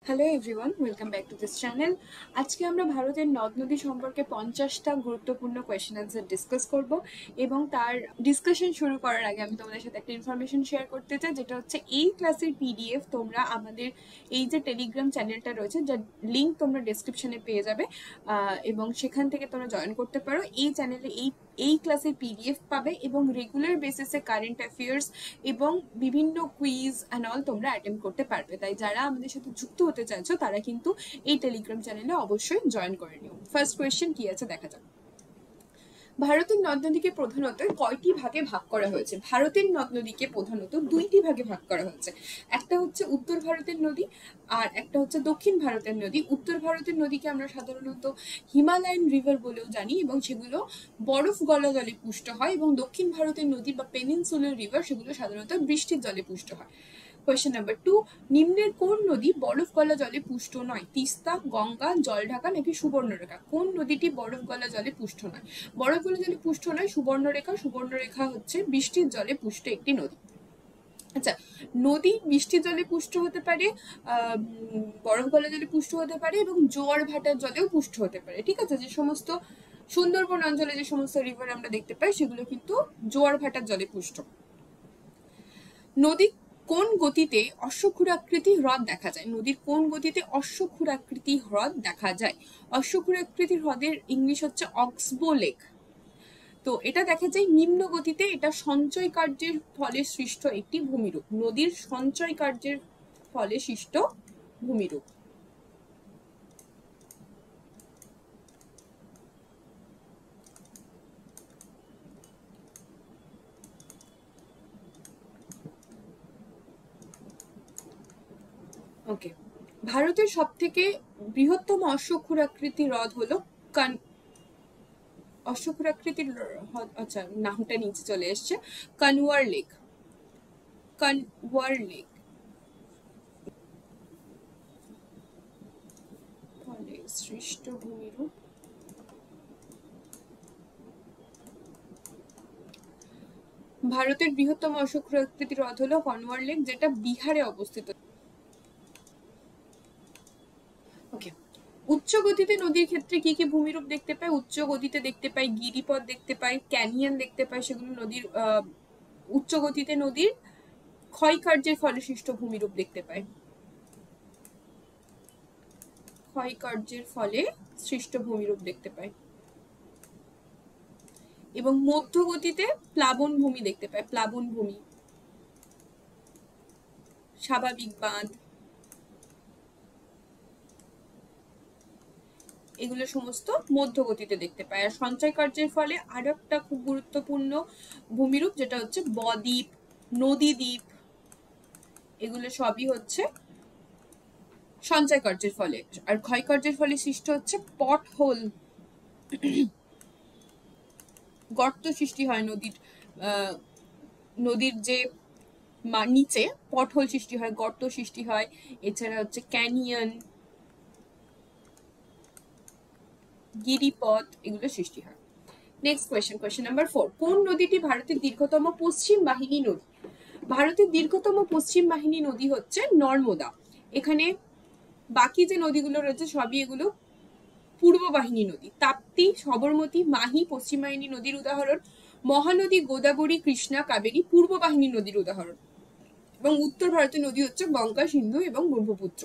Hello everyone, welcome back to this channel. আজকে আমরা ভারতের নদ নদী সম্পর্কে 50টা গুরুত্বপূর্ণ কোয়েশ্চেন আনসার ডিসকাস করব এবং তার ডিসকাশন শুরু করার আগে আমি তোমাদের সাথে একটা ইনফরমেশন শেয়ার করতে চাই, যেটা হচ্ছে এই ক্লাসের পিডিএফ তোমরা আমাদের এই যে টেলিগ্রাম চ্যানেলটা রয়েছে, যার লিঙ্ক তোমরা ডেসক্রিপশনে পেয়ে যাবে এবং সেখান থেকে তোমরা জয়েন করতে পারো। এই চ্যানেলে এই ক্লাসের পিডিএফ পাবে এবং রেগুলার বেসিসে কারেন্ট অ্যাফেয়ার্স এবং বিভিন্ন কুইজ অ্যান্ড অল তোমরা অ্যাটেম্প করতে পারবে। তাই যারা আমাদের সাথে যুক্ত হতে চাইছো তারা কিন্তু এই টেলিগ্রাম চ্যানেলে অবশ্যই জয়েন করে নিও। ফার্স্ট কোয়েশ্চেন কি আছে দেখা যাক। ভারতের নদ নদীকে প্রধানত কয়টি ভাগে ভাগ করা হয়েছে? ভারতের নদ নদীকে প্রধানত দুইটি ভাগে ভাগ করা হয়েছে। একটা হচ্ছে উত্তর ভারতের নদী আর একটা হচ্ছে দক্ষিণ ভারতের নদী। উত্তর ভারতের নদীকে আমরা সাধারণত হিমালয়ান রিভার বলেও জানি এবং সেগুলো বরফ গলা জলে পুষ্ট হয়, এবং দক্ষিণ ভারতের নদী বা পেনিনসুলার রিভার সেগুলো সাধারণত বৃষ্টির জলে পুষ্ট হয়। কোয়েশ্চেন নাম্বার 2, নিম্নের কোন নদী বরফ গলা জলে পুষ্ট নয়? তিস্তা, গঙ্গা, জলঢাকা নাকি সুবর্ণরেখা? কোন নদীটি বরফ গলা জলে পুষ্ট নয়? বরফ গলা জলে পুষ্ট নয় সুবর্ণরেখা। সুবর্ণরেখা হচ্ছে বৃষ্টির জলে পুষ্ট একটি নদী। আচ্ছা, নদী বৃষ্টির জলে পুষ্ট হতে পারে, বরফ গলা জলে পুষ্ট হতে পারে এবং জোয়ার ভাটার জলেও পুষ্ট হতে পারে। ঠিক আছে, যে সমস্ত সুন্দরবন অঞ্চলে যে সমস্ত রিভার আমরা দেখতে পাই সেগুলো কিন্তু জোয়ার ভাটার জলে পুষ্ট। নদী কোন গতিতে অশ্বক্ষুরাকৃতি হ্রদ দেখা যায়? নদীর কোন গতিতে অশ্বক্ষুরাকৃতি হ্রদ দেখা যায়? অশ্বক্ষুরাকৃতি হ্রদের ইংলিশ হচ্ছে অক্সবো লেক। তো এটা দেখা যায় নিম্ন গতিতে। এটা সঞ্চয় কার্যের ফলে সৃষ্ট একটি ভূমিরূপ। নদীর সঞ্চয় কার্যের ফলে সৃষ্ট ভূমিরূপ। ওকে, ভারতের সব থেকে বৃহত্তম অশ্বক্ষুরাকৃতি হ্রদ হলো অশ্বক্ষুরাকৃতির হ্রদ, আচ্ছা নামটা নিচে চলে এসছে, কানওয়ার লেক। কানওয়ার লেক ফলে সৃষ্ট ভূমিরূপ। ভারতের বৃহত্তম অশ্বক্ষুরাকৃতি হ্রদ হলো কানওয়ার লেক, যেটা বিহারে অবস্থিত। ওকে, উচ্চ গতিতে নদীর ক্ষেত্রে কি কি ভূমিরূপ দেখতে পাই? উচ্চ গতিতে দেখতে পাই গিরিপথ দেখতে পাই, ক্যানিয়ন দেখতে পাই, সেগুলো নদীর উচ্চ গতিতে নদীর ক্ষয়কার্যের ফলে সৃষ্ট ভূমিরূপ দেখতে পাই। ক্ষয়কার্যের ফলে সৃষ্ট ভূমিরূপ দেখতে পাই। এবং মধ্য গতিতে প্লাবন ভূমি দেখতে পাই। প্লাবন ভূমি, স্বাভাবিক বাঁধ, এগুলো সমস্ত মধ্য গতিতে দেখতে পাই। আর সঞ্চয় কার্যের ফলে আরো একটা খুব গুরুত্বপূর্ণ ভূমিরূপ, যেটা হচ্ছে বদ্বীপ, নদীদ্বীপ, এগুলো সবই হচ্ছে সঞ্চয় কার্যের ফলে। আর ক্ষয় কার্যের ফলে সৃষ্ট হচ্ছে পট হোল, গর্ত সৃষ্টি হয় নদীর যে নিচে পট হোল সৃষ্টি হয়, গর্ত সৃষ্টি হয়। এছাড়া হচ্ছে ক্যানিয়ন, গিরিপথ, এগুলো সৃষ্টি হয়। নেক্সট কোয়েশ্চেন, কোয়েশ্চেন নাম্বার 4, কোন নদীটি ভারতের দীর্ঘতম পশ্চিম বাহিনী নদী? ভারতের দীর্ঘতম পশ্চিম বাহিনী নদী হচ্ছে নর্মদা। এখানে বাকি যে নদীগুলো রয়েছে সবই এগুলো পূর্ব বাহিনী নদী। তাপ্তি, সবরমতী, মাহি পশ্চিম বাহিনী নদীর উদাহরণ। মহানদী গোদাবরী, কৃষ্ণা, কাবেরী পূর্ব বাহিনী নদীর উদাহরণ। এবং উত্তর ভারতের নদী হচ্ছে গঙ্গা, সিন্ধু এবং ব্রহ্মপুত্র।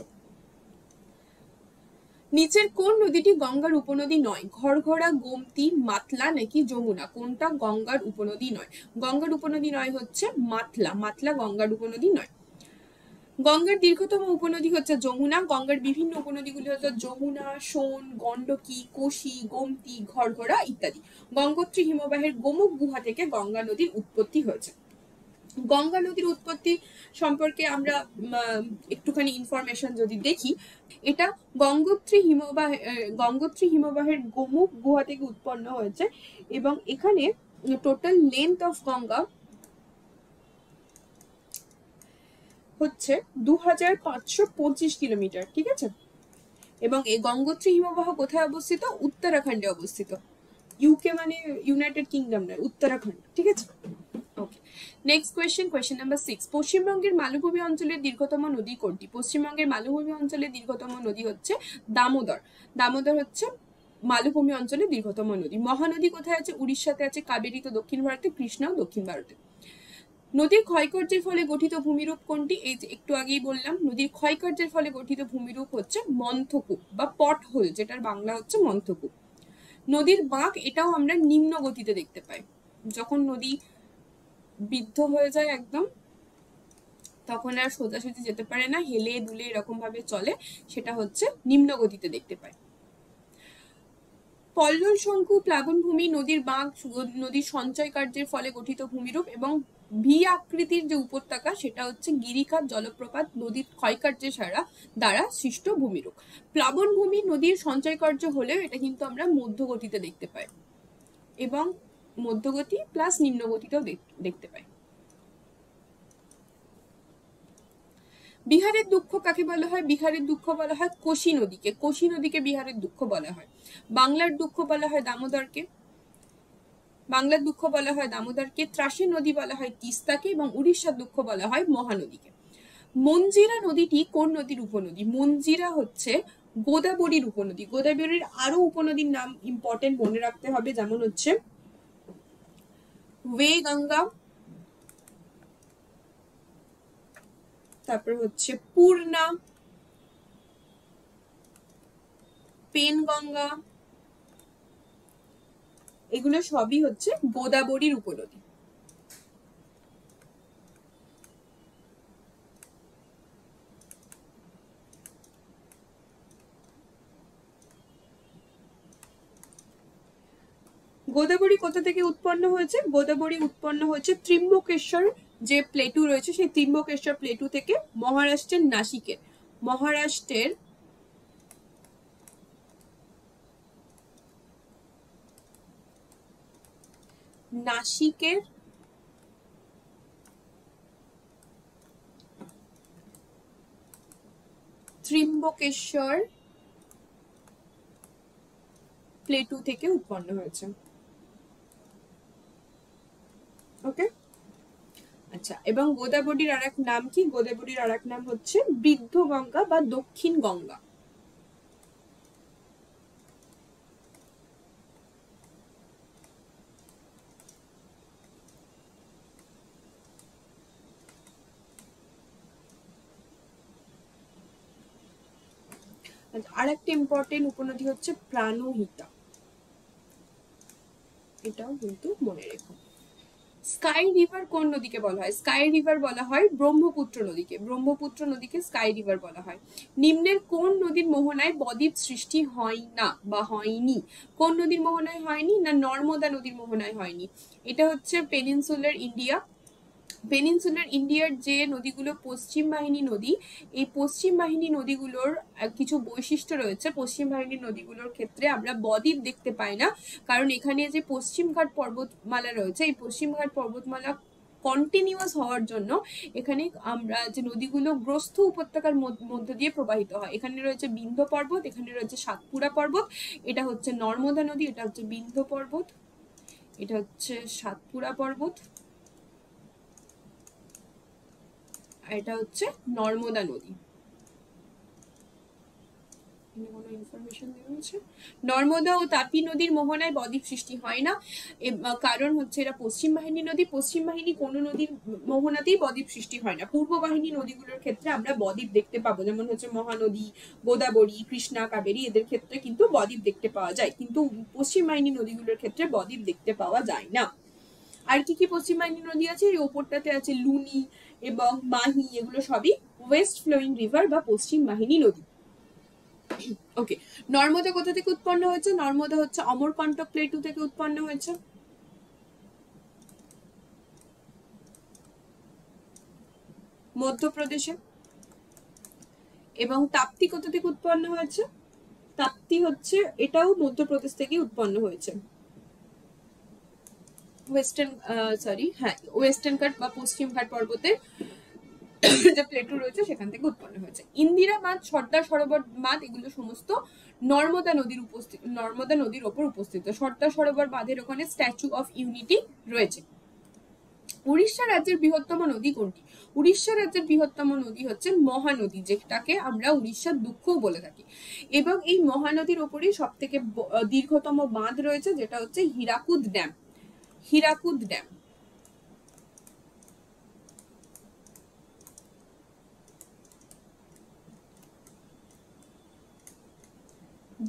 নিচের কোন নদীটি গঙ্গার উপনদী নয়? ঘরঘরা, গোমতী, মাতলা নাকি যমুনা? কোনটা গঙ্গার উপনদী নয়? গঙ্গার উপনদী নয় হচ্ছে মাতলা। মাতলা গঙ্গার উপনদী নয়। গঙ্গার দীর্ঘতম উপনদী হচ্ছে যমুনা। গঙ্গার বিভিন্ন উপনদীগুলি হচ্ছে যমুনা, সোন, গণ্ডকী, কোশি, গোমতী, ঘরঘরা ইত্যাদি। গঙ্গোত্রী হিমবাহের গোমুখ গুহা থেকে গঙ্গা নদীর উৎপত্তি হয়েছে। গঙ্গা নদীর উৎপত্তি সম্পর্কে আমরা একটুখানি ইনফরমেশন যদি দেখি, এটা গঙ্গোত্রী হিমবাহের গোমুখ গুহা থেকে উৎপন্ন হয়েছে এবং এখানে টোটাল লেন্থ অফ গঙ্গা হচ্ছে 2525 কিলোমিটার। ঠিক আছে, এবং এই গঙ্গোত্রী হিমবাহ কোথায় অবস্থিত? উত্তরাখণ্ডে অবস্থিত। ইউকে মানে ইউনাইটেড কিংডম নয়, উত্তরাখণ্ড। ঠিক আছে, ওকে, নেক্সট কোয়েশ্চেন নাম্বার 6। পশ্চিমবঙ্গের মালভূমি অঞ্চলের দীর্ঘতম নদী কোনটি? পশ্চিমবঙ্গের মালভূমি অঞ্চলের দীর্ঘতম নদী হচ্ছে দামোদর। দামোদর হচ্ছে মালভূমি অঞ্চলের দীর্ঘতম নদী। মহানদী কোথায় আছে? উড়িষ্যাতে আছে। কাবেরী তো দক্ষিণ ভারতে, কৃষ্ণাও দক্ষিণ ভারতে। নদীর ক্ষয়কার্যের ফলে গঠিত ভূমিরূপ কোনটি? এই যে একটু আগেই বললাম, নদীর ক্ষয়কার্যের ফলে গঠিত ভূমিরূপ হচ্ছে মন্থকূপ বা পটহোল, যেটার বাংলা হচ্ছে মন্থকূপ। নদীর বাঁক, এটাও আমরা নিম্ন গতিতে দেখতে পাই। যখন নদী বিদ্ধ হয়ে যায় একদম, তখন আর সোজাসুজি যেতে পারে না, হেলে দুলে এরকম ভাবে চলে, সেটা হচ্ছে নিম্ন গতিতে দেখতে পাই। পল্লল শঙ্কু প্লাবনভূমি নদীর বাঁক নদীর সঞ্চয় কার্যের ফলে গঠিত ভূমিরূপ, এবং ভি আকৃতির যে উপত্যকা সেটা হচ্ছে গিরিখাত জলপ্রপাত নদীর ক্ষয়কার্যের দ্বারা সৃষ্ট ভূমিরূপ। প্লাবনভূমি নদীর সঞ্চয় কার্য হলেও এটা কিন্তু আমরা মধ্যগতিতে দেখতে পাই, এবং মধ্যগতি প্লাস নিম্নগতিতেও দেখতে পাই। বিহারের দুঃখ কাকে বলা হয়? বিহারের দুঃখ বলা হয় কোশি নদীকে। কোশি নদীকে বিহারের দুঃখ বলা হয়। বাংলার দুঃখ বলা হয় দামোদরকে। বাংলার দুঃখ বলা হয় দামোদরকে। ত্রাসের নদী বলা হয় তিস্তাকে, এবং উড়িষ্যার দুঃখ বলা হয় মহানদীকে। মঞ্জিরা নদীটি কোন নদীর উপনদী? মঞ্জিরা হচ্ছে গোদাবরীর উপনদী। গোদাবরীর আরো উপনদীর নাম ইম্পর্টেন্ট মনে রাখতে হবে, যেমন হচ্ছে ওয়ে গঙ্গা, তারপর হচ্ছে পূর্ণা, পেন গঙ্গা, এগুলো সবই হচ্ছে গোদাবরীর উপনদী। গোদাবরী কোথা থেকে উৎপন্ন হয়েছে? গোদাবরী উৎপন্ন হয়েছে ত্রিম্বকেশ্বর যে প্লেটু রয়েছে, সেই ত্রিম্বকেশ্বর প্লেটু থেকে মহারাষ্ট্রের নাসিকের ত্রিম্বকেশ্বর প্লেটু থেকে উৎপন্ন হয়েছে। ওকে, আচ্ছা, এবং গোদাবরীর আর এক নাম কি? গোদাবরীর আর এক নাম হচ্ছে বৃদ্ধ গঙ্গা বা দক্ষিণ গঙ্গা। আর একটা ইম্পর্টেন্ট উপনদী হচ্ছে প্রাণহিতা, এটাও কিন্তু মনে রেখো। স্কাই রিভার কোন নদীকে বলা হয়? স্কাই রিভার বলা হয় ব্রহ্মপুত্র নদীকে। ব্রহ্মপুত্র নদীকে স্কাই রিভার বলা হয়। নিম্নের কোন নদীর মোহনায় বদ্বীপ সৃষ্টি হয় না বা হয়নি? কোন নদীর মোহনায় হয়নি? না নর্মদা নদীর মোহনায় হয়নি। এটা হচ্ছে পেনিনসুলার ইন্ডিয়া। পেনিনসুলার ইন্ডিয়ার যে নদীগুলো পশ্চিম বাহিনী নদী, এই পশ্চিম বাহিনী নদীগুলোর কিছু বৈশিষ্ট্য রয়েছে। পশ্চিম বাহিনী নদীগুলোর ক্ষেত্রে আমরা বদ্বীপ দেখতে পাই না, কারণ এখানে যে পশ্চিমঘাট পর্বতমালা রয়েছে, এই পশ্চিমঘাট পর্বতমালা কন্টিনিউয়াস হওয়ার জন্য এখানে আমরা যে নদীগুলো গ্রস্থ উপত্যকার মধ্য দিয়ে প্রবাহিত হয়। এখানে রয়েছে বিন্ধ্য পর্বত, এখানে রয়েছে সাতপুরা পর্বত, এটা হচ্ছে নর্মদা নদী, এটা হচ্ছে বিন্ধ্য পর্বত, এটা হচ্ছে সাতপুরা পর্বত, এটা হচ্ছে নর্মদা নদী। নর্মদা ও তাপি নদীর মোহনায় বদ্বীপ সৃষ্টি হয় না, কারণ হচ্ছে এরা পশ্চিম বাহিনী নদী। পশ্চিম বাহিনী কোনো নদীর মোহনাতেই বদ্বীপ সৃষ্টি হয় না। পূর্ব বাহিনী নদীগুলোর ক্ষেত্রে আমরা বদ্বীপ দেখতে পাবো, যেমন হচ্ছে মহানদী, গোদাবরী, কৃষ্ণা, কাবেরী, এদের ক্ষেত্রে কিন্তু বদ্বীপ দেখতে পাওয়া যায়, কিন্তু পশ্চিম বাহিনী নদীগুলোর ক্ষেত্রে বদ্বীপ দেখতে পাওয়া যায় না। আর কি কি পশ্চিম বাহিনী নদী আছে? এই ওপরটাতে আছে লুনি এবং মাহি, এগুলো সবই ওয়েস্ট ফ্লোয়িং রিভার বা পশ্চিম বাহিনী নদী। ওকে, নর্মদা কোথা থেকে উৎপন্ন হয়েছে? নর্মদা হচ্ছে অমরকণ্টক প্লেটু থেকে উৎপন্ন হয়েছে। মধ্যপ্রদেশে। এবং তাপ্তি কোথা থেকে উৎপন্ন হয়েছে? তাপ্তি হচ্ছে, এটাও মধ্যপ্রদেশ থেকে উৎপন্ন হয়েছে। ওয়েস্টার্ন ঘাট বা পশ্চিম ঘাট পর্বতের যে প্লেটু রয়েছে সেখান থেকে উৎপন্ন হয়েছে। ইন্দিরা বাঁধ, সর্দার সরোবর বাঁধ, এগুলো সমস্ত নর্মদা নদীর ওপর উপস্থিত। সর্দার সরোবর বাঁধের ওখানে স্ট্যাচু অফ ইউনিটি রয়েছে। উড়িষ্যা রাজ্যের বৃহত্তম নদী কোনটি? উড়িষ্যা রাজ্যের বৃহত্তম নদী হচ্ছে মহানদী, যেটাকে আমরা উড়িষ্যার দুঃখও বলে থাকি। এবং এই মহানদীর ওপরেই সব থেকে দীর্ঘতম বাঁধ রয়েছে, যেটা হচ্ছে হীরাকুদ ড্যাম। হীরাকুদ ড্যাম।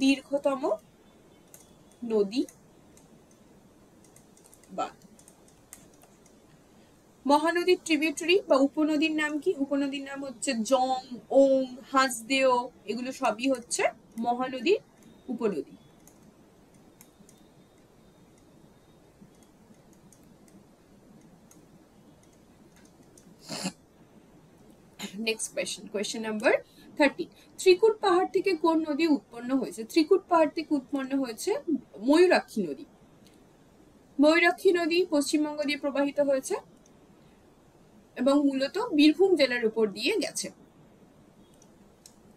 দীর্ঘতম নদী বাঁধ। মহানদীর ট্রিবিউটারি বা উপনদীর নাম কি? উপনদীর নাম হচ্ছে জং, ওং, হাঁসদেও, এগুলো সবই হচ্ছে মহানদীর উপনদী। Next question, question number 30। Trikut পাহাড় থেকে কোন নদী উৎপন্ন হয়েছে? ত্রিকুট পাহাড় থেকে উৎপন্ন হয়েছে ময়ূরাক্ষী নদী। ময়ূরাক্ষী নদী পশ্চিমবঙ্গ দিয়ে প্রবাহিত হয়েছে এবং মূলত বীরভূম জেলার উপর দিয়ে গেছে।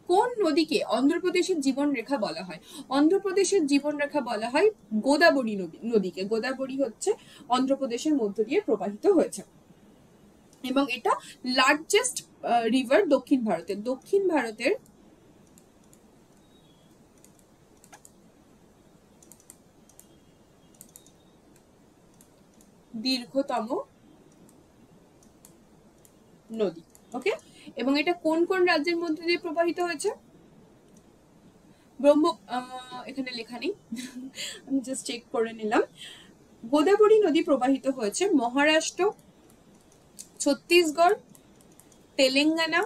কোন নদীকে অন্ধ্রপ্রদেশের জীবন রেখা বলা হয়? অন্ধ্রপ্রদেশের জীবন রেখা বলা হয় গোদাবরী নদীকে। গোদাবরী হচ্ছে অন্ধ্রপ্রদেশের মধ্য দিয়ে প্রবাহিত হয়েছে এবং এটা লার্জেস্ট রিভার দক্ষিণ ভারতের। দক্ষিণ ভারতের দীর্ঘতম নদী। ওকে, এবং এটা কোন কোন রাজ্যের মধ্যে দিয়ে প্রবাহিত হয়েছে? এখানে লেখা নেই, আমি জাস্ট চেক করে নিলাম। গোদাবরী নদী প্রবাহিত হয়েছে মহারাষ্ট্র, ছত্তিশগড়, তেলেঙ্গানা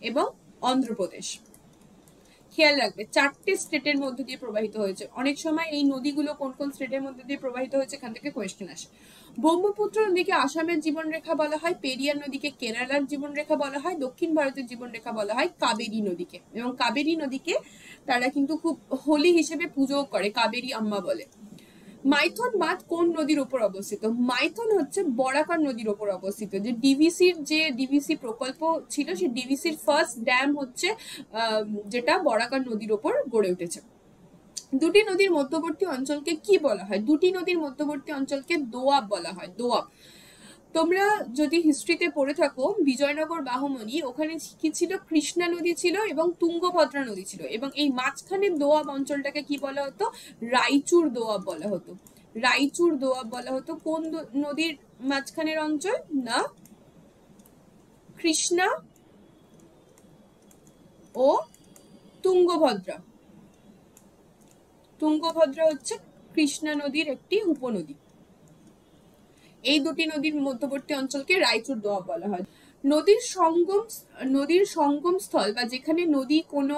এবং অন্ধ্রপ্রদেশ। খেয়াল রাখবে 4টে স্টেটের মধ্যে দিয়ে প্রবাহিত হয়েছে। অনেক সময় এই নদীগুলো কোন কোন স্টেটের মধ্যে দিয়ে প্রবাহিত হয়েছে এখান থেকে কোয়েশ্চেন আসে। ব্রহ্মপুত্র নদীকে আসামের জীবনরেখা বলা হয়, পেরিয়ার নদীকে কেরালার জীবনরেখা বলা হয়, দক্ষিণ ভারতের জীবনরেখা বলা হয় কাবেরী নদীকে। এবং কাবেরী নদীকে তারা কিন্তু খুব হোলি হিসেবে পুজো করে, কাবেরী আম্মা বলে। মাইথন বাঁধ কোন নদীর উপর অবস্থিত? মাইথন হচ্ছে বরাকর নদীর উপর অবস্থিত। যে ডিভিসি প্রকল্প ছিল, সেই ডিভিসির ফার্স্ট ড্যাম হচ্ছে যেটা বরাকর নদীর উপর গড়ে উঠেছে। দুটি নদীর মধ্যবর্তী অঞ্চলকে কি বলা হয়? দুটি নদীর মধ্যবর্তী অঞ্চলকে দোয়াব বলা হয়, দোয়াব। তোমরা যদি হিস্ট্রিতে পড়ে থাকো, বিজয়নগর বাহমনি, ওখানে কি ছিল? কৃষ্ণা নদী ছিল এবং তুঙ্গভদ্রা নদী ছিল, এবং এই মাঝখানের দোয়াব অঞ্চলটাকে কি বলা হতো? রাইচুর দোয়াব বলা হতো। রাইচুর দোয়াব বলা হতো। কোন নদীর মাঝখানের অঞ্চল? না, কৃষ্ণা ও তুঙ্গভদ্রা। তুঙ্গভদ্রা হচ্ছে কৃষ্ণা নদীর একটি উপনদী। এই দুটি নদীর মধ্যবর্তী অঞ্চলকে রাইচুর দোয়াব বলা হয়। নদীর সঙ্গম স্থল বা যেখানে নদী কোনো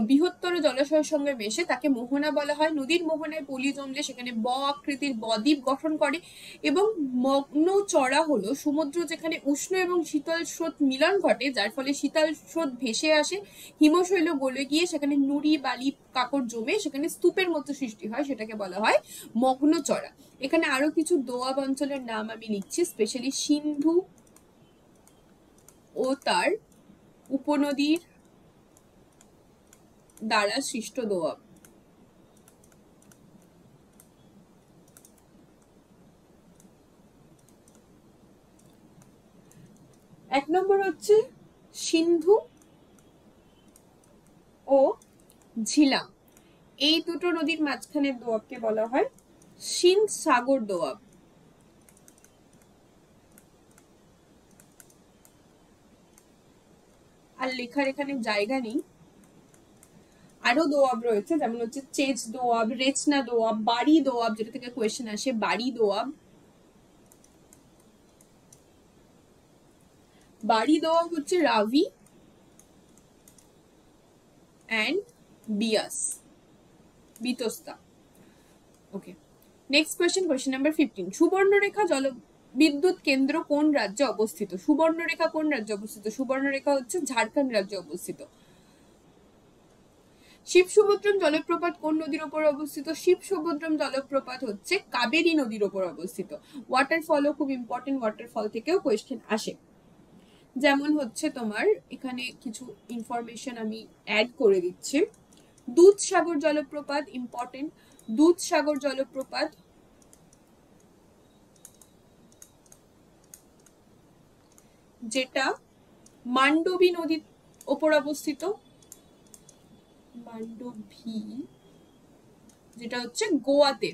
বৃহত্তর জলাশয়ের সঙ্গে মেশে তাকে মোহনা বলা হয়। নদীর মোহনায় পলি জমলে সেখানে আকৃতির বদ্বীপ গঠন করে। এবং মগ্ন চড়া হলো সমুদ্র যেখানে উষ্ণ এবং শীতল স্রোত মিলন ঘটে, যার ফলে শীতল স্রোত ভেসে আসে, হিমশৈল গলে গিয়ে সেখানে নুড়ি বালি কাকড় জমে সেখানে স্তূপের মতো সৃষ্টি হয়, সেটাকে বলা হয় মগ্ন চড়া। এখানে আরো কিছু দোয়াব অঞ্চলের নাম আমি লিখছি, স্পেশালি সিন্ধু ও তার উপনদীর দ্বারা সৃষ্ট দোয়াব। এক নম্বর হচ্ছে সিন্ধু ও ঝিলাম। এই দুটো নদীর মাঝখানের দোয়াবকে বলা হয় সিন্ধ সাগর দোয়াব। আর লেখার এখানে জায়গা নেই, আরো দোয়াব রয়েছে, যেমন হচ্ছে চেজ দোয়াব, রেচনা দোয়াব, বাড়ি দোয়াব, যেটা থেকে কোয়েশ্চেন আসে, বাড়ি দোয়াব। বাড়ি দোয়াব হচ্ছে Ravi and Beas, Vitasta. Okay, next question, question number 15। Subarnarekha জলবিদ্যুৎ কেন্দ্র কোন রাজ্যে অবস্থিত? সুবর্ণরেখা কোন রাজ্যে অবস্থিত? সুবর্ণরেখা হচ্ছে ঝাড়খণ্ড রাজ্যে অবস্থিত। শিবসমুদ্রম জলপ্রপাত কোন নদীর উপর অবস্থিত? শিবসমুদ্রম জলপ্রপাত হচ্ছে কাবেরী নদীর উপর অবস্থিত। ওয়াটারফলও খুব ইম্পর্টেন্ট, ওয়াটারফল থেকেও কোয়েশ্চেন আসে। যেমন হচ্ছে তোমার এখানে কিছু ইনফরমেশন আমি অ্যাড করে দিচ্ছি। দুধসাগর জলপ্রপাত ইম্পর্টেন্ট। দুধসাগর জলপ্রপাত যেটা মান্ডবী নদীর ওপর অবস্থিত, মান্ডবী, যেটা হচ্ছে গোয়াতে।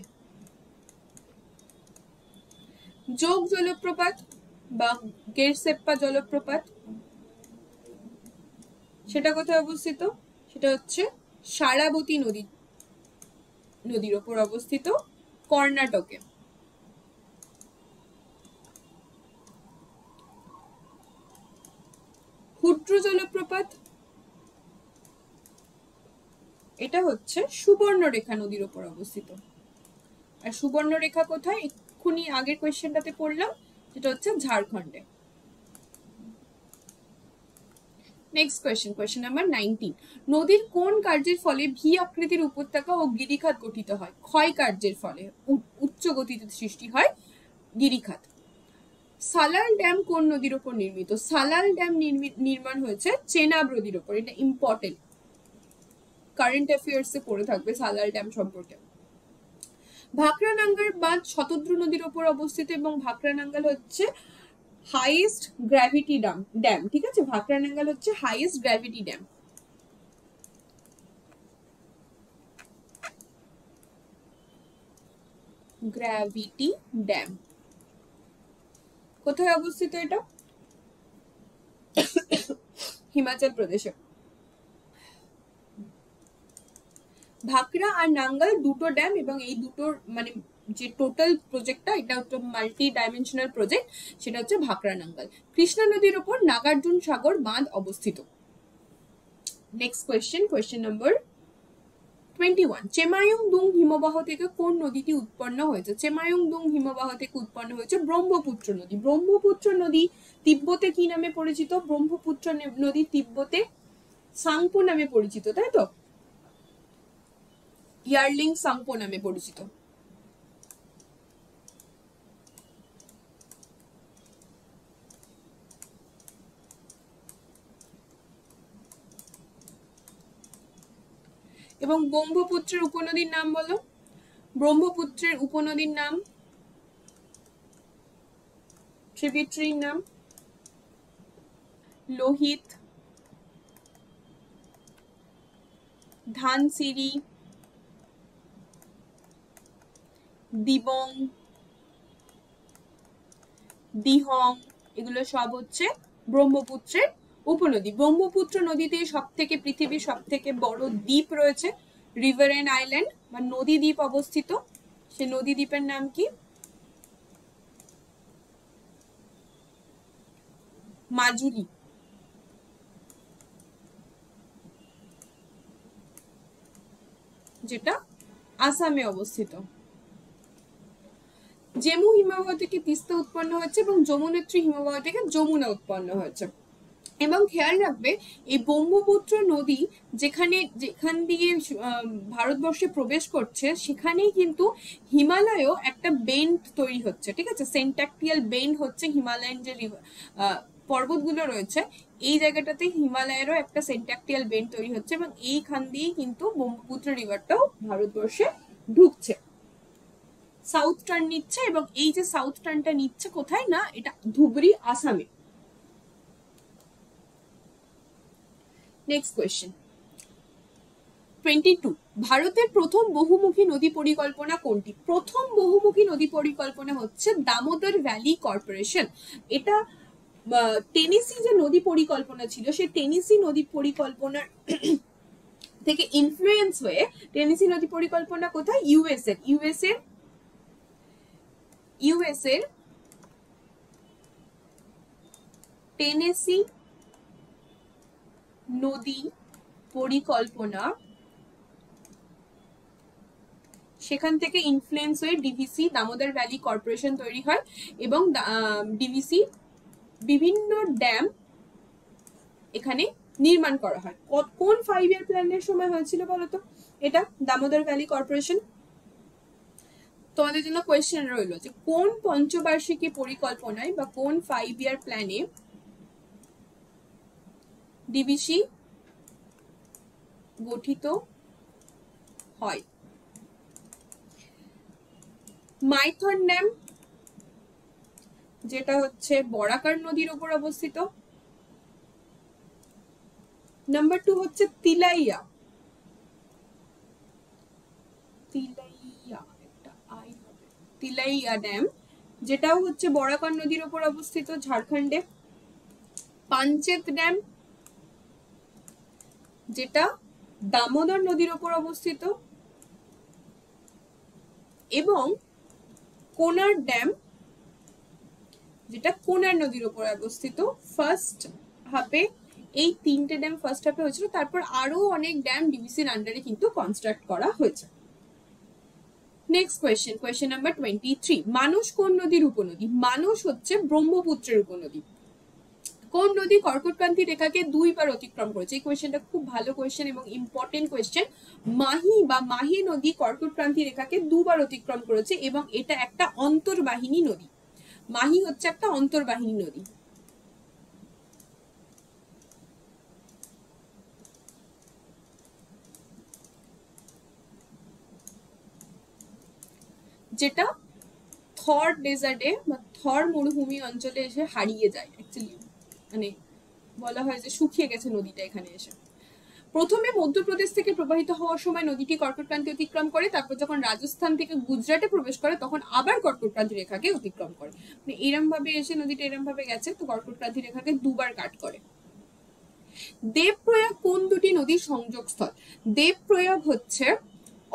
যোগ জলপ্রপাত বা গেরসেপ্পা জলপ্রপাত, সেটা কোথায় অবস্থিত? সেটা হচ্ছে সারাবতী নদীর ওপর অবস্থিত, কর্ণাটকে। ক্ষুদ্র জলপ্রপাত, এটা হচ্ছে সুবর্ণরেখা নদীর ওপর অবস্থিত। আর সুবর্ণরেখা কোথায়? এক্ষুনি আগের কোয়েশ্চেনটাতে পড়লাম, যেটা হচ্ছে ঝাড়খণ্ডে। Next question number 19। নদীর কোন কার্যের ফলে ভি আকৃতির উপত্যকা ও গিরিখাত গঠিত হয়? ক্ষয় কার্যের ফলে উচ্চ গতিতে সৃষ্টি হয় গিরিখাত। সালাল ড্যাম কোন নদীর উপর নির্মিত? সালাল ড্যাম নির্মাণ হয়েছে চেনাব নদীর উপর। এটা ইম্পর্টেন্ট, কারেন্ট অ্যাফেয়ার্সে পড়ে থাকবে সালাল ড্যাম সম্পর্কে। ভাকরানাঙ্গাল বাঁধ শতদ্রু নদীর উপর অবস্থিত এবং ভাকরানাঙ্গাল হচ্ছে হাইয়েস্ট গ্র্যাভিটি ড্যাম। ঠিক আছে, ভাকরানাঙ্গাল হচ্ছে highest gravity dam. Gravity dam কোথায় অবস্থিত? এটা হিমাচল প্রদেশে। ভাকরা আর নাঙ্গাল দুটো ড্যাম, এবং এই দুটোর মানে যে টোটাল প্রজেক্টটা, এটা হচ্ছে মাল্টি ডাইমেনশনাল প্রজেক্ট, সেটা হচ্ছে ভাকরা নাঙ্গাল। কৃষ্ণা নদীর উপর নাগার্জুন সাগর বাঁধ অবস্থিত। Next question number 21। চেমায়ুংদুং হিমবাহ থেকে কোন নদীটি উৎপন্ন হয়েছে? চেমায়ুংদুং হিমবাহ থেকে উৎপন্ন হয়েছে ব্রহ্মপুত্র নদী। ব্রহ্মপুত্র নদী তিব্বতে কি নামে পরিচিত? ব্রহ্মপুত্র নদী তিব্বতে সাংপো নামে পরিচিত, তাই তো? ইয়ারলিং সাংপো নামে পরিচিত। এবং ব্রহ্মপুত্রের উপনদীর নাম বলো। ব্রহ্মপুত্রের উপনদীর নাম, ট্রিবিউটারির নাম। লোহিত, ধানসিরি, দিবং, দিহং, এগুলো সব হচ্ছে ব্রহ্মপুত্রের উপনদী। ব্রহ্মপুত্র নদীতে পৃথিবীর সব থেকে বড় দ্বীপ রয়েছে, রিভারেন আইল্যান্ড বা নদী দ্বীপ অবস্থিত। সে নদী দ্বীপের নাম কি? মাজুলি। যেটা আসামে অবস্থিত। জেমু হিমবাহ থেকে তিস্তা উৎপন্ন হয়েছে এবং যমুনেত্রী হিমবাহ থেকে যমুনা উৎপন্ন হয়েছে। এবং খেয়াল রাখবে, এই ব্রহ্মপুত্র নদী যেখান দিয়ে ভারতবর্ষে প্রবেশ করছে, সেখানেই কিন্তু হিমালয়েও একটা বেন্ড তৈরি হচ্ছে। ঠিক আছে, সেন্ট্যাক্টিয়াল বেন্ড হচ্ছে হিমালয়ান যে পর্বতগুলো রয়েছে, এই জায়গাটাতে হিমালয়েরও একটা সেন্ট্যাক্টিয়াল বেন্ড তৈরি হচ্ছে, এবং এইখান দিয়েই কিন্তু ব্রহ্মপুত্র রিভারটাও ভারতবর্ষে ঢুকছে, সাউথ টার্ন নিচ্ছে। এবং এই যে সাউথ টার্নটা নিচ্ছে কোথায় না, এটা ধুবড়ি, আসামে। Next question 22। ভারতের প্রথম বহুমুখী নদী পরিকল্পনা কোনটি? প্রথম বহুমুখী নদী পরিকল্পনা হচ্ছে দামোদর ভ্যালি কর্পোরেশন। এটা টেনেসি যে নদী পরিকল্পনা ছিল, সেই টেনেসি নদী পরিকল্পনার থেকে ইনফ্লুয়েন্স হয়ে টেনেসি নদী পরিকল্পনা কোথায়? ইউএস এর টেনেসি নদী পরিকল্পনা, সেখান থেকে ইনফ্লুয়েন্স হয়ে ডিভিসি দামোদর ভ্যালি কর্পোরেশন তৈরি হয়, এবং ডিভিসি বিভিন্ন ড্যাম এখানে নির্মাণ করা হয়। কোন 5 ইয়ার প্ল্যানের সময় হয়েছিল বলতো এটা, দামোদর ভ্যালি কর্পোরেশন? তোমাদের জন্য কোয়েশ্চেন রইলো যে কোন পঞ্চবার্ষিকী পরিকল্পনায় বা কোন 5 ইয়ার প্ল্যানে ডিভিসি গঠিত হয়? মাইথন ড্যাম, যেটা হচ্ছে বরাকার নদীর উপর অবস্থিত। নাম্বার 2 হচ্ছে তিলাইয়া, তিলাইয়া ড্যাম, যেটাও হচ্ছে বরাকার নদীর উপর অবস্থিত ঝাড়খণ্ডে। পাঞ্চেত ড্যাম, যেটা দামোদর নদীর উপর অবস্থিত। এবং কোনার ড্যাম, যেটা কোনার নদীর উপর অবস্থিত। ফার্স্ট হাফে এই 3টে ড্যাম ফার্স্ট হাফে হয়েছিল, তারপর আরো অনেক ড্যাম ডিভিসির আন্ডারে কিন্তু কনস্ট্রাক্ট করা হয়েছে। নেক্সট কোয়েশ্চেন, কোয়েশ্চেন নাম্বার 23, মানস কোন নদীর উপনদী? মানস হচ্ছে ব্রহ্মপুত্রের উপনদী। কোন নদী কর্কটক্রান্তি রেখাকে 2বার অতিক্রম করেছে? এই কোয়েশ্চেনটা খুব ভালো কোয়েশ্চেন এবং ইম্পর্টেন্ট কোয়েশ্চেন। মাহি বা মাহি নদী কর্কটক্রান্তি রেখাকে 2বার অতিক্রম করেছে এবং এটা একটা অন্তর্বাহিনী নদী। মাহি হচ্ছে একটা অন্তর্বাহিনী নদী। যেটা থর ডেজার্টে বা থর মরুভূমি অঞ্চলে এসে হারিয়ে যায়। অ্যাকচুয়ালি মানে বলা হয় যে শুকিয়ে গেছে নদীটা এখানে এসে। প্রথমে মধ্যপ্রদেশ থেকে প্রবাহিত হওয়ার সময় নদীটি কর্কটক্রান্তি অতিক্রম করে, তারপর যখন রাজস্থান থেকে গুজরাটে প্রবেশ করে তখন আবার কর্কটক্রান্তি রেখাকে অতিক্রম করে। মানে এরম ভাবে এসে নদীটা এরম ভাবে গেছে, তো কর্কটক্রান্তি রেখাকে 2বার কাট করে। দেবপ্রয়াগ কোন দুটি নদীর সংযোগস্থল? দেবপ্রয়াগ হচ্ছে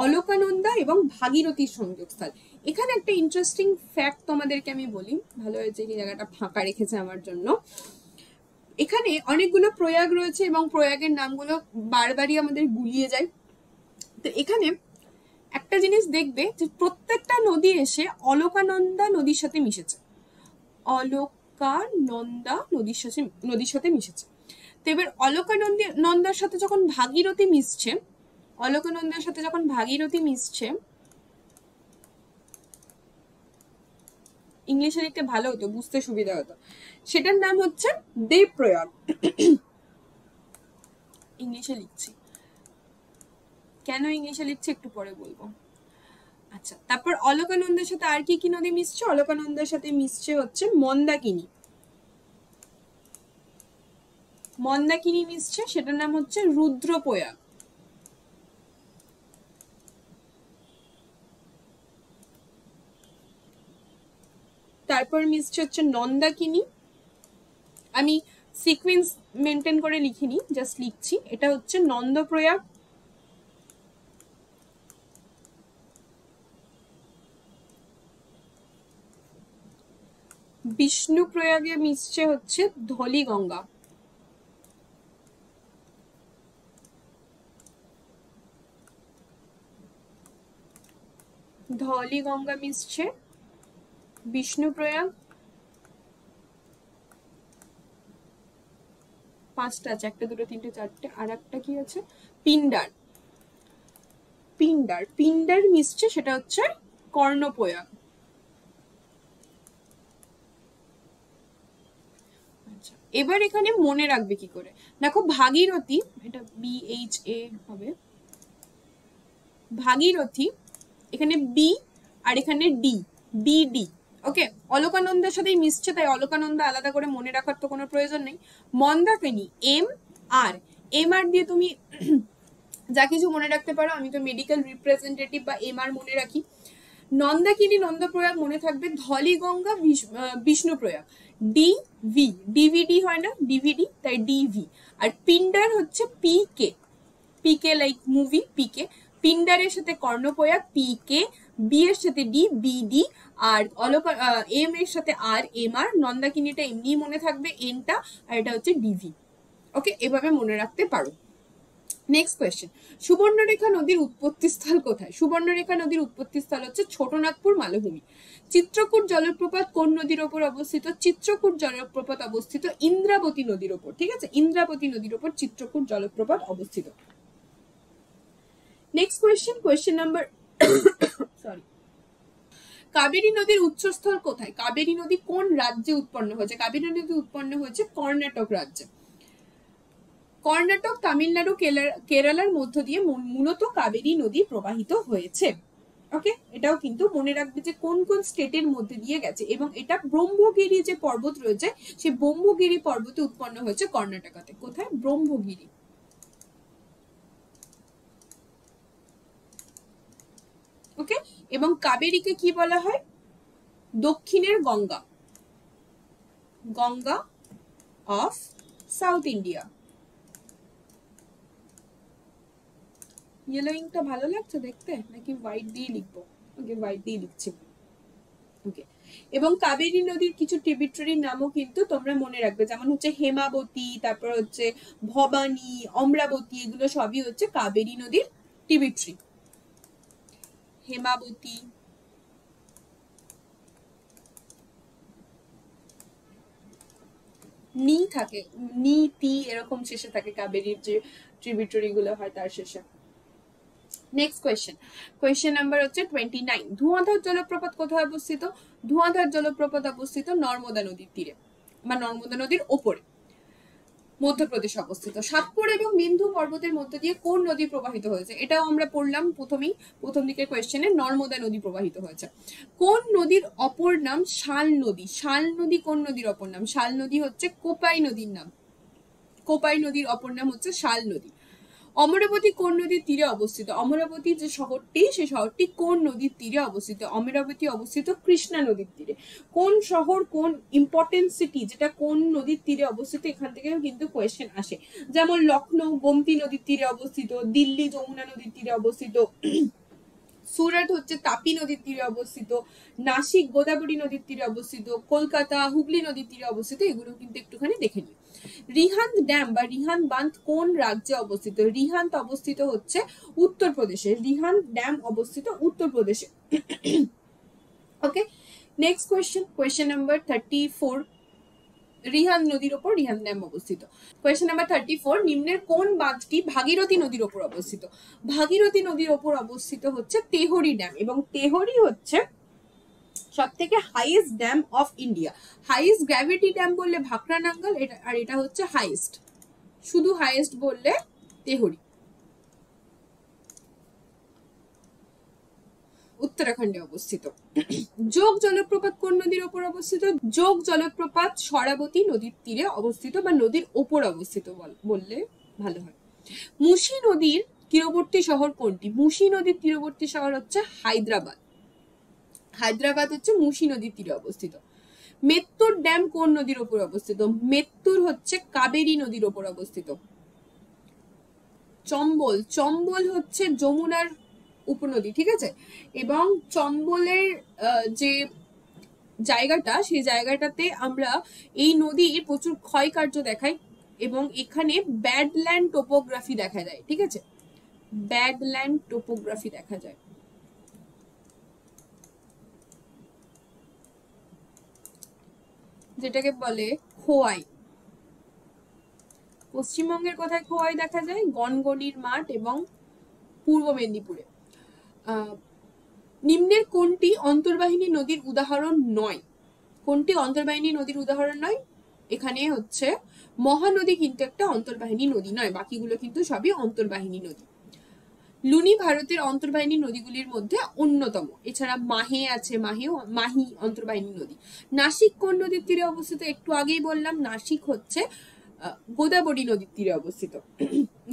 অলকানন্দা এবং ভাগীরথীর সংযোগস্থল। এখানে একটা ইন্টারেস্টিং ফ্যাক্ট তোমাদেরকে আমি বলি, ভালো হয়েছে এই জায়গাটা ফাঁকা রেখেছে আমার জন্য। এখানে অনেকগুলো প্রয়াগ রয়েছে এবং প্রয়াগের নামগুলো বারবারই আমাদের গুলিয়ে যায়। তো এখানে একটা জিনিস দেখবে যে প্রত্যেকটা নদী এসে অলকানন্দা নদীর সাথে মিশেছে, অলকানন্দা নদীর সাথে মিশেছে। তো এবার অলকানন্দার সাথে যখন ভাগীরথী মিশছে, অলকানন্দার সাথে যখন ভাগীরথী মিশছে, ইংলিশে লিখতে ভালো হতো, বুঝতে সুবিধা হতো, সেটার নাম হচ্ছে দেবপ্রয়াগ। ইংলিশে লিখছি, কেন ইংলিশে লিখছি একটু পরে বলবো। আচ্ছা, তারপর অলকানন্দার সাথে আর কি কি নদী মিশছে? অলকানন্দার সাথে মিশছে হচ্ছে মন্দাকিনী, মন্দাকিনী মিশছে, সেটার নাম হচ্ছে রুদ্রপ্রয়াগ। তারপর মিশছে হচ্ছে নন্দাকিনী, আমি সিকোয়েন্স মেনটেন করে লিখিনি, জাস্ট লিখছি, এটা হচ্ছে নন্দপ্রয়াগ। বিষ্ণুপ্রয়াগে মিশছে হচ্ছে ধলিগঙ্গা, ধলিগঙ্গা মিশছে বিষ্ণুপ্রয়াগ। 5টা আছে, 1 2 3 4টে, আর একটা কি আছে? পিন্ডার, পিন্ডার, পিন্ডার মিশছে, সেটা হচ্ছে কর্ণপ্রয়াগ। আচ্ছা, এবার এখানে মনে রাখবে কি করে, দেখো ভাগীরথী, এটা BHA হবে, ভাগীরথী, এখানে বি আর এখানে ডি, BD। ওকে, অলকানন্দার সাথেই মিশছে, তাই অলকানন্দা আলাদা করে মনে রাখার তো কোনো প্রয়োজন নেই। মন্দাকিনী MR, MR দিয়ে তুমি যা কিছু মনে রাখতে পারো, আমি তো মেডিকেল রিপ্রেজেন্টেটিভ বা MR মনে রাখি। নন্দাকিনী নন্দপ্রয়াগ মনে থাকবে, ধলিগঙ্গা বিষ্ণুপ্রয়াগ, DV, DVD হয় না, DVD, তাই DV। আর পিন্ডার হচ্ছে PK লাইক মুভি, PK। পিন্ডারের সাথে কর্ণপ্রয়াগ PK, বি এর সাথে D BD, আর এম এর সাথে R MR। নন্দাকিনীটা এমনি মনে থাকবে এনটা, আর এটা হচ্ছে DV। ওকে, এভাবে মনে রাখতে পারো। নেক্সট কোয়েশ্চেন, সুবর্ণরেখা নদীর উৎপত্তিস্থল কোথায়? সুবর্ণরেখা নদীর উৎপত্তিস্থল হচ্ছে ছোটনাগপুর মালভূমি। চিত্রকূট জলপ্রপাত কোন নদীর ওপর অবস্থিত? চিত্রকূট জলপ্রপাত অবস্থিত ইন্দ্রাবতী নদীর ওপর, ঠিক আছে, ইন্দ্রাবতী নদীর ওপর চিত্রকূট জলপ্রপাত অবস্থিত। Next question, question number sorry, Kaveri নদীর উৎসস্থল কোথায়? কাবেরী নদী কোন রাজ্যে উৎপন্ন হয়েছে? কাবেরী নদী উৎপন্ন হয়েছে কর্ণাটক রাজ্যে। কর্ণাটক, তামিলনাড়ু, কেরালার মধ্য দিয়ে মূলত কাবেরী নদী প্রবাহিত হয়েছে। ওকে, এটাও কিন্তু মনে রাখবে যে কোন কোন স্টেটের মধ্যে দিয়ে গেছে, এবং এটা ব্রহ্মগিরি যে পর্বত রয়েছে সেই ব্রহ্মগিরি পর্বতে উৎপন্ন হয়েছে কর্ণাটকাতে। কোথায়? ব্রহ্মগিরি। ওকে, এবং কাবেরীকে কি বলা হয়? দক্ষিণের Ganga, Ganga of south India. ইয়েলোইংটা ভালো লাগছে দেখতে নাকি হোয়াইট দিয়ে লিখবো? ওকে, হোয়াইট দিয়ে লিখছি। ওকে, এবং কাবেরী নদীর কিছু ট্রিবিউটারির নামও কিন্তু তোমরা মনে রাখবে, যেমন হচ্ছে হেমাবতী, তারপর হচ্ছে ভবানী, অমরাবতী, এগুলো সবই হচ্ছে কাবেরী নদীর ট্রিবিউটারি। হেমাবতী, নি থাকে, নি তি এরকম শেষে থাকে কাবেরীর যে ট্রিবিউটারি গুলো হয় তার শেষে। নেক্সট কোয়েশ্চেন নাম্বার হচ্ছে 29। ধোঁয়াধার জলপ্রপাত কোথায় অবস্থিত? ধোঁয়াধার জলপ্রপাত অবস্থিত নর্মদা নদীর তীরে বা নর্মদা নদীর ওপরে, মধ্যপ্রদেশ অবস্থিত। সাতপুর এবং বিন্ধু পর্বতের মধ্যে দিয়ে কোন নদী প্রবাহিত হয়েছে? এটাও আমরা পড়লাম প্রথম দিকের কোয়েশ্চেনে, নর্মদা নদী প্রবাহিত হয়েছে। কোন নদীর অপর নাম শাল নদী? শাল নদী কোন নদীর অপর নাম? শাল নদী হচ্ছে কোপাই নদীর নাম। কোপাই নদীর অপর নাম হচ্ছে শাল নদী। অমরাবতী কোন নদীর তীরে অবস্থিত? অমরাবতী যে শহরটি, সেই শহরটি কোন নদীর তীরে অবস্থিত? অমরাবতী অবস্থিত কৃষ্ণা নদীর তীরে। কোন শহর, কোন ইম্পর্টেন্ট সিটি যেটা কোন নদীর তীরে অবস্থিত, এখান থেকেও কিন্তু কোয়েশ্চেন আসে। যেমন লখনৌ গোমতী নদীর তীরে অবস্থিত, দিল্লি যমুনা নদীর তীরে অবস্থিত, সুরাট হচ্ছে তাপি নদীর তীরে অবস্থিত, নাসিক গোদাবরী নদীর তীরে অবস্থিত, কলকাতা হুগলি নদীর তীরে অবস্থিত। এগুলো কিন্তু একটুখানি দেখে নিই। রিহান্দ ড্যাম বা রিহান্দ বাঁধ কোন রাজ্যে অবস্থিত? রিহান্দ অবস্থিত হচ্ছে উত্তরপ্রদেশে। রিহান্দ ড্যাম অবস্থিত উত্তরপ্রদেশে। ওকে, নেক্সট কোয়েশ্চেন নাম্বার 34। রিহান্দ নদীর ওপর রিহান্দ ড্যাম অবস্থিত। Question number 34। নিম্নের কোন বাঁধটি ভাগীরথী নদীর ওপর অবস্থিত? ভাগীরথী নদীর ওপর অবস্থিত হচ্ছে তেহরি ড্যাম, এবং তেহরি হচ্ছে সব থেকে highest dam of India. Highest gravity dam বললে ভাকরা নাঙ্গল, আর এটা হচ্ছে হাইয়েস্ট, শুধু হাইয়েস্ট বললে তেহরি। উত্তরাখণ্ডে অবস্থিত। যোগ জলপ্রপাত কোন নদীর ওপর অবস্থিত? যোগ জলপ্রপাত শরাবতী নদীর তীরে অবস্থিত বা নদীর ওপর অবস্থিত বললে ভালো হয়। মুসি নদীর তীরবর্তী শহর কোনটি? মুসি নদীর তীরবর্তী শহর হচ্ছে হায়দ্রাবাদ। হায়দ্রাবাদ হচ্ছে মুসি নদীর তীরে অবস্থিত। মেত্তুর ড্যাম কোন নদীর ওপর অবস্থিত? মেত্তুর হচ্ছে কাবেরী নদীর ওপর অবস্থিত। চম্বল হচ্ছে যমুনার উপনদী, ঠিক আছে। এবং চম্বলের যে জায়গাটা, সেই জায়গাটাতে আমরা এই নদীর প্রচুর ক্ষয়কার্য দেখাই, এবং এখানে ব্যাডল্যান্ড টোপোগ্রাফি দেখা যায়, ঠিক আছে। ব্যাডল্যান্ড টোপোগ্রাফি দেখা যায়। যেটাকে বলে খোয়াই। পশ্চিমবঙ্গের কোথায় খোয়াই দেখা যায়? গনগনির মাঠ এবং পূর্ব মেদিনীপুরে। নিম্নের কোনটি অন্তর্বাহিনী নদীর উদাহরণ নয়? কোনটি অন্তর্বাহিনী নদীর উদাহরণ নয়? এখানে হচ্ছে মহানদী কিন্তু একটা অন্তর্বাহিনী নদী নয়, বাকিগুলো কিন্তু সবই অন্তর্বাহিনী নদী। লুনি ভারতের অন্তর্বাহিনী নদীগুলির মধ্যে অন্যতম। এছাড়া মাহে আছে, মাহি অন্তর্বাহিনী নদী। নাসিক কোন নদীর তীরে অবস্থিত? একটু আগেই বললাম, নাসিক হচ্ছে গোদাবরী নদীর তীরে অবস্থিত।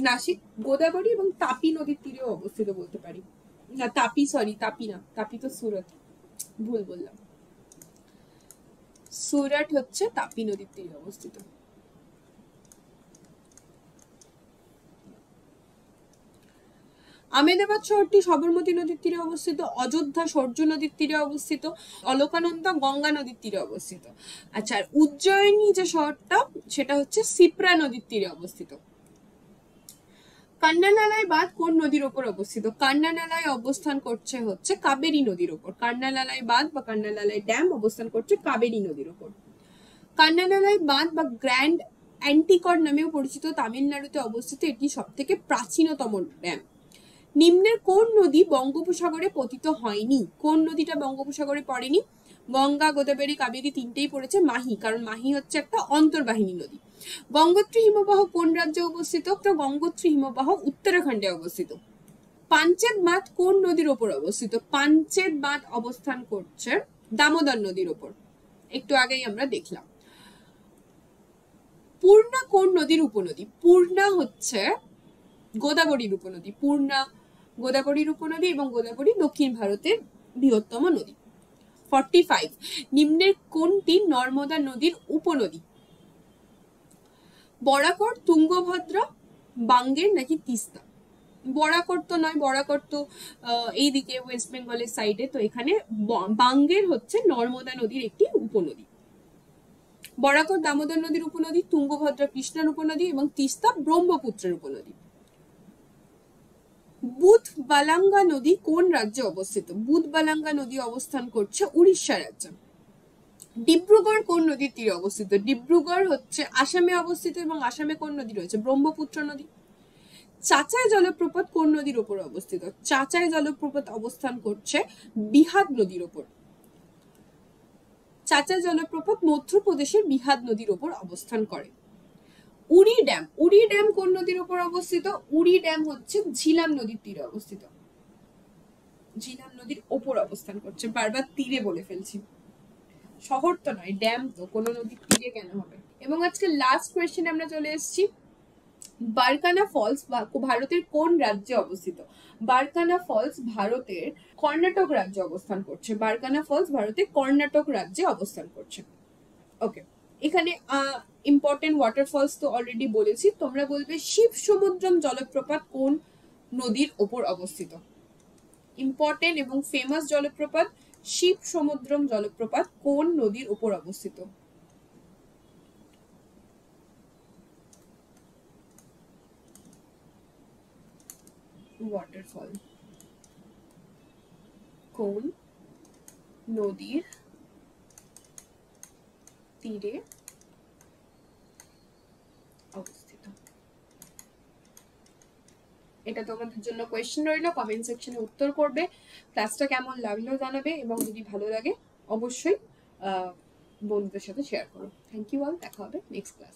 নাসিক গোদাবরী এবং তাপি নদীর তীরেও অবস্থিত বলতে পারি। না, তাপি না, তাপি তো সুরত, ভুল বললাম। সুরাট হচ্ছে তাপি নদীর তীরে অবস্থিত। আমেদাবাদ শহরটি সবরমতী নদীর তীরে অবস্থিত, অযোধ্যা সূর্য নদীর তীরে অবস্থিত, অলকানন্দা গঙ্গা নদীর তীরে অবস্থিত। আচ্ছা, আর উজ্জয়িনী যে শহরটা, সেটা হচ্ছে সিপ্রা নদীর তীরে অবস্থিত। কান্নানালাই বাঁধ কোন নদীর ওপর অবস্থিত? কান্নানালাই অবস্থান করছে হচ্ছে কাবেরী নদীর ওপর। কান্নানালাই বাঁধ বা কান্নানালাই ড্যাম অবস্থান করছে কাবেরী নদীর ওপর। কান্নানালাই বাঁধ বা গ্র্যান্ড অ্যান্টিকট নামেও পরিচিত, তামিলনাড়ুতে অবস্থিত। এটি সব থেকে প্রাচীনতম ড্যাম। নিম্নের কোন নদী বঙ্গোপসাগরে পতিত হয়নি? কোন নদীটা বঙ্গোপসাগরে পড়েনি? গঙ্গা, গোদাবরী, কাবেরী তিনটেই পড়েছে। মাহি, কারণ মাহি হচ্ছে একটা অন্তর্বাহিনী নদী। গঙ্গোত্রী হিমবাহ কোন রাজ্যে অবস্থিত? তো গঙ্গোত্রী হিমবাহ উত্তরাখণ্ডে অবস্থিত। পাঞ্চেত বাঁধ কোন নদীর ওপর অবস্থিত? পাঞ্চেত বাঁধ অবস্থান করছে দামোদর নদীর ওপর, একটু আগেই আমরা দেখলাম। পূর্ণা কোন নদীর উপনদী? পূর্ণা হচ্ছে গোদাবরীর উপনদী। পূর্ণা গোদাবরীর উপনদী এবং গোদাবরী দক্ষিণ ভারতের বৃহত্তম নদী। 45 নিম্নের কোনটি নর্মদা নদীর উপনদী? বরাকর, তুঙ্গভদ্রা, বাঙ্গের নাকি তিস্তা? বরাকর তো নয়, বরাকর তো এইদিকে ওয়েস্ট বেঙ্গলের সাইডে, তো এখানে বাঙ্গের হচ্ছে নর্মদা নদীর একটি উপনদী। বরাকর দামোদর নদীর উপনদী, তুঙ্গভদ্রা কৃষ্ণার উপনদী এবং তিস্তা ব্রহ্মপুত্রের উপনদী। বুধবালাঙ্গা নদী কোন রাজ্যে অবস্থিত? বুধবালাঙ্গা নদী অবস্থান করছে উড়িষ্যা রাজ্যে। ডিব্রুগড় কোন নদীর তীরে অবস্থিত? ডিব্রুগড় হচ্ছে আসামে অবস্থিত এবং আসামে কোন নদী রয়েছে? ব্রহ্মপুত্র নদী। চাচাই জলপ্রপাত কোন নদীর উপর অবস্থিত? চাচাই জলপ্রপাত অবস্থান করছে বিহাদ নদীর উপর। চাচাই জলপ্রপাত মধ্যপ্রদেশের বিহাদ নদীর উপর অবস্থান করে। উড়ি ড্যাম, উড়ি ড্যাম কোন নদীর উপর অবস্থিত? উড়ি ড্যাম হচ্ছে ঝিলাম নদীর তীরে অবস্থিত। ঝিলাম নদীর উপর অবস্থান করছে, বারবার তীরে বলে ফেলছি, শহর তো নয়, ড্যাম তো, কোনো নদীর তীরে কেন হবে? এবং আজকে লাস্ট কোয়েশ্চেনে আমরা চলে এসেছি। বারকানা ফলস ভারতের কোন রাজ্যে অবস্থিত? বারকানা ফলস ভারতের কর্ণাটক রাজ্যে অবস্থান করছে। বারকানা ফলস ভারতের কর্ণাটক রাজ্যে অবস্থান করছে। ওকে, এখানে ইম্পর্টেন্ট ওয়াটারফলস তো অলরেডি বলেছি, তোমরা বলবে শিব সমুদ্রম জলপ্রপাত কোন নদীর ওপর অবস্থিত? ইম্পর্টেন্ট এবং ফেমাস জলপ্রপাত শিব সমুদ্রম জলপ্রপাত কোন নদীর ওপর অবস্থিত? ওয়াটারফল কোন নদীর তীরে অবস্থিত? এটা তোমাদের জন্য কোয়েশ্চেন রইলো, কমেন্ট সেকশনে উত্তর করবে। ক্লাসটা কেমন লাগলো জানাবে এবং যদি ভালো লাগে অবশ্যই বন্ধুদের সাথে শেয়ার করো। থ্যাংক ইউ অল, দেখা হবে নেক্সট ক্লাস।